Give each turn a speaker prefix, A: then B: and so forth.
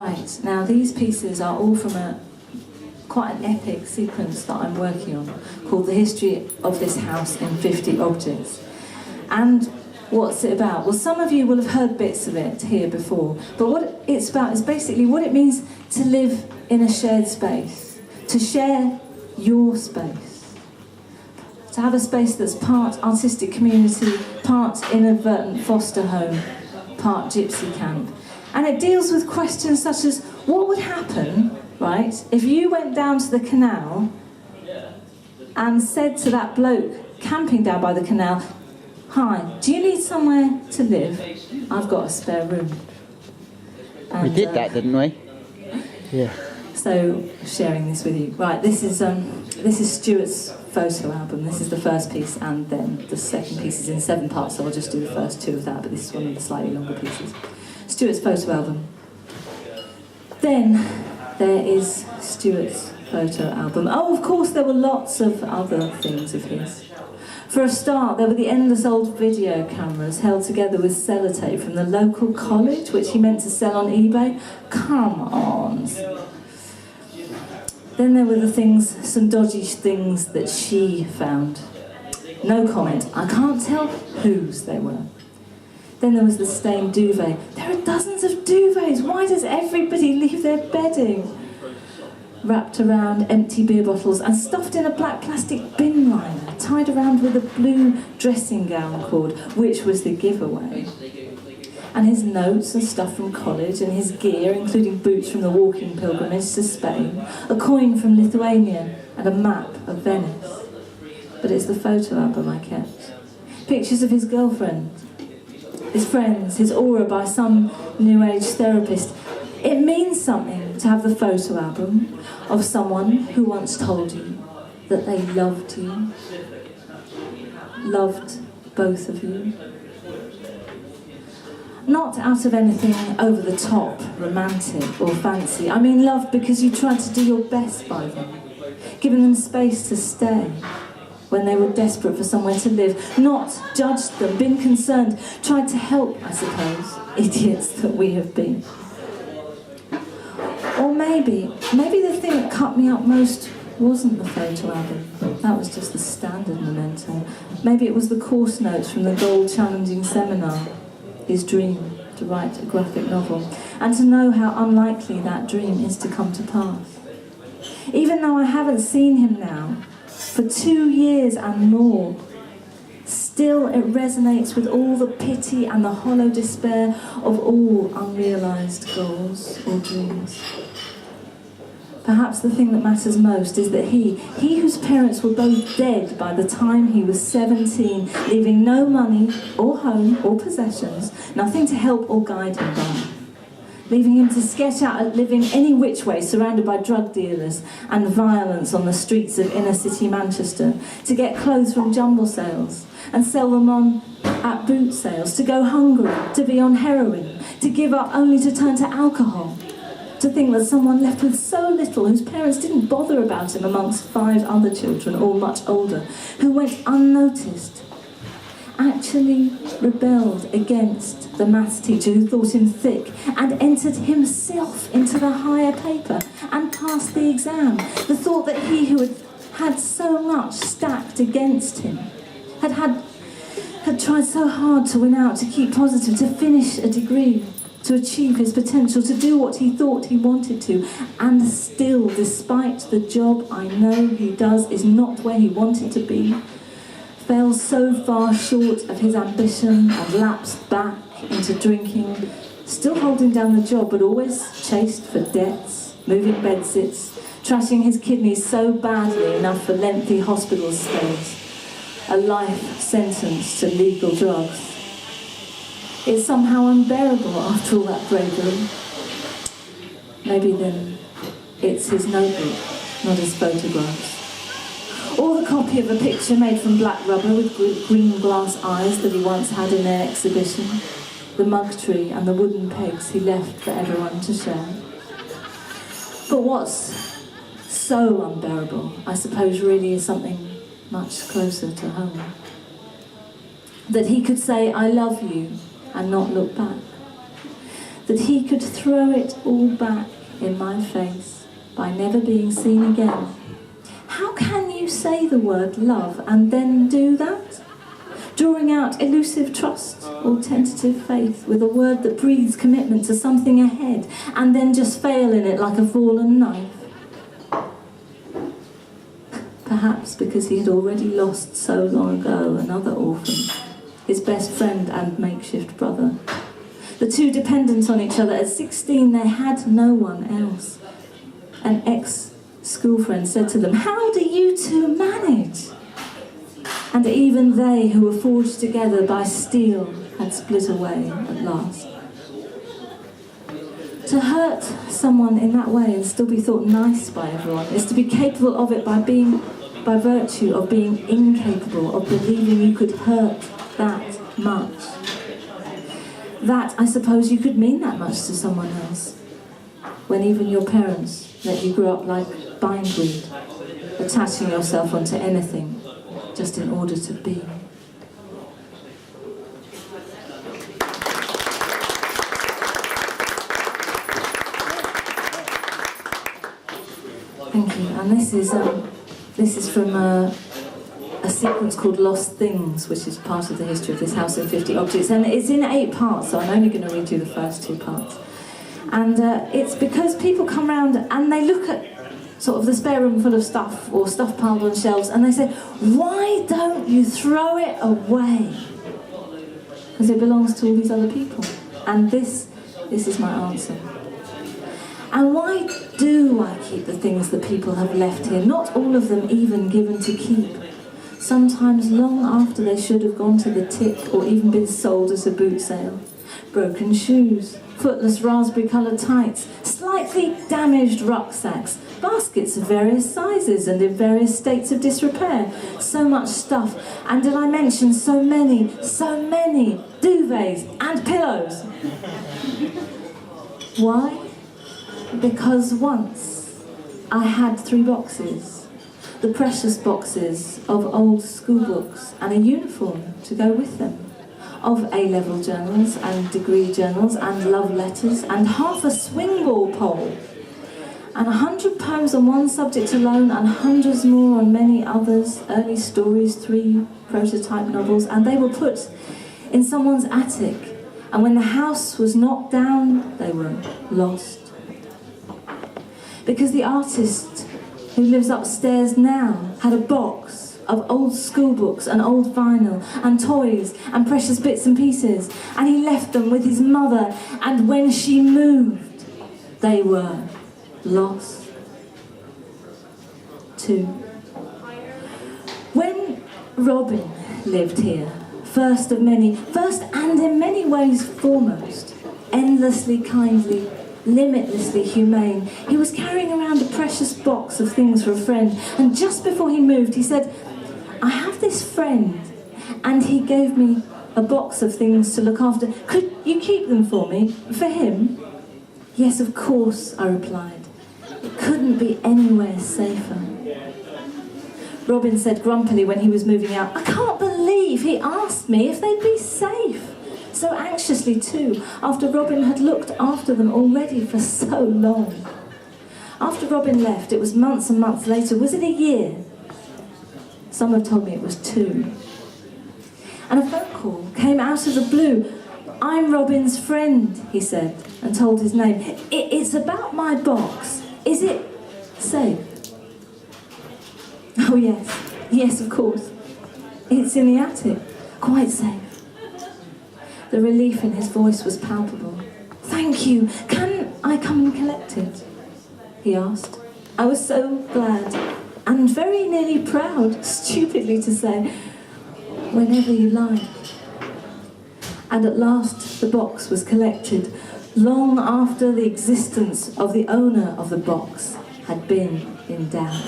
A: Right, now these pieces are all from quite an epic sequence that I'm working on called The History of This House in 50 Objects. And what's it about? Well, some of you will have heard bits of it here before, but what it's about is basically what it means to live in a shared space, to share your space, to have a space that's part artistic community, part inadvertent foster home, part gypsy camp. And it deals with questions such as, what would happen, right, if you went down to the canal and said to that bloke camping down by the canal, "Hi, do you need somewhere to live? I've got a spare room." And,
B: we did that, didn't we? Yeah.
A: So, sharing this with you. Right, this is Stuart's photo album. This is the first piece, and then the second piece is in 7 parts, so I'll just do the first 2 of that, but this is one of the slightly longer pieces. Stuart's photo album. Then there is Stuart's photo album. Oh, of course, there were lots of other things of his. For a start, there were the endless old video cameras held together with sellotape from the local college, which he meant to sell on eBay. Come on. Then there were the things, some dodgy things that she found. No comment. I can't tell whose they were. Then there was the stained duvet. There are dozens of duvets. Why does everybody leave their bedding wrapped around empty beer bottles and stuffed in a black plastic bin liner, tied around with a blue dressing gown cord, which was the giveaway? And his notes and stuff from college, and his gear, including boots from the walking pilgrimage to Spain, a coin from Lithuania, and a map of Venice. But it's the photo album I kept. Pictures of his girlfriend, his friends, his aura by some New Age therapist. It means something to have the photo album of someone who once told you that they loved you, loved both of you. Not out of anything over the top, romantic or fancy. I mean love because you tried to do your best by them, giving them space to stay when they were desperate for somewhere to live, not judged them, been concerned, tried to help, I suppose, idiots that we have been. Or maybe the thing that cut me up most wasn't the photo album. That was just the standard memento. Maybe it was the course notes from the Gold Challenging Seminar, his dream to write a graphic novel, and to know how unlikely that dream is to come to pass. Even though I haven't seen him now for 2 years and more, still it resonates with all the pity and the hollow despair of all unrealised goals or dreams. Perhaps the thing that matters most is that he whose parents were both dead by the time he was 17, leaving no money or home or possessions, nothing to help or guide him by, leaving him to sketch out a living any which way, surrounded by drug dealers and violence on the streets of inner city Manchester, to get clothes from jumble sales and sell them on at boot sales, to go hungry, to be on heroin, to give up only to turn to alcohol, to think that someone left with so little, whose parents didn't bother about him amongst 5 other children, all much older, who went unnoticed, actually rebelled against the maths teacher who thought him thick and entered himself into the higher paper and passed the exam. The thought that he who had so much stacked against him had tried so hard to win out, to keep positive, to finish a degree, to achieve his potential, to do what he thought he wanted to, and still, despite the job I know he does is not where he wanted to be, fell so far short of his ambition and lapsed back into drinking, still holding down the job but always chased for debts, moving bedsits, trashing his kidneys so badly enough for lengthy hospital stays, a life sentence to legal drugs. It's somehow unbearable after all that bravery. Maybe then it's his notebook, not his photographs. Or the copy of a picture made from black rubber with green glass eyes that he once had in their exhibition. The mug tree and the wooden pegs he left for everyone to share. But what's so unbearable, I suppose, really is something much closer to home. That he could say, "I love you," and not look back. that he could throw it all back in my face by never being seen again. How can you say the word love and then do that? Drawing out elusive trust or tentative faith with a word that breathes commitment to something ahead and then just fail in it like a fallen knife. Perhaps because he had already lost so long ago another orphan, his best friend and makeshift brother. The two dependent on each other. At 16 they had no one else. An ex-schoolfriend said to them, "How do you two manage?" And even they, who were forged together by steel, had split away at last. To hurt someone in that way and still be thought nice by everyone is to be capable of it by virtue of being incapable of believing you could hurt that much. That, I suppose, you could mean that much to someone else, when even your parents let you grow up like bindweed, attaching yourself onto anything just in order to be. Thank you. And this is from a sequence called Lost Things, which is part of the history of this house in 50 objects, and it's in 8 parts, so I'm only going to read you the first 2 parts. And it's because people come round and they look at sort of the spare room full of stuff, or stuff piled on shelves, and they say, "Why don't you throw it away?" Because it belongs to all these other people. And this is my answer. And why do I keep the things that people have left here, not all of them even given to keep? Sometimes long after they should have gone to the tip or even been sold at a boot sale. Broken shoes, footless raspberry-coloured tights, slightly damaged rucksacks, baskets of various sizes and in various states of disrepair. So much stuff. And did I mention so many duvets and pillows? Why? Because once I had 3 boxes, the precious boxes of old school books and a uniform to go with them, of A-level journals and degree journals and love letters and half a swing ball pole and 100 poems on one subject alone and hundreds more on many others, early stories, 3 prototype novels, and they were put in someone's attic, and when the house was knocked down, they were lost. Because the artist who lives upstairs now had a box of old school books and old vinyl and toys and precious bits and pieces, and he left them with his mother, and when she moved, they were lost too. When Robin lived here, first and in many ways foremost, endlessly kindly, limitlessly humane, he was carrying around a precious box of things for a friend, and just before he moved he said, "I have this friend and he gave me a box of things to look after. Could you keep them for me? For him?" "Yes, of course," I replied. "It couldn't be anywhere safer." Robin said grumpily when he was moving out, "I can't believe he asked me if they'd be safe." So anxiously too, after Robin had looked after them already for so long. After Robin left, it was months and months later. Was it a year? Some have told me it was 2. And a phone call came out of the blue. "I'm Robin's friend," he said, and told his name. It's about my box. Is it safe?" "Oh yes, of course. It's in the attic, quite safe." The relief in his voice was palpable. "Thank you. Can I come and collect it?" he asked. I was so glad and very nearly proud, stupidly to say, "Whenever you like." And at last the box was collected, long after the existence of the owner of the box had been in doubt.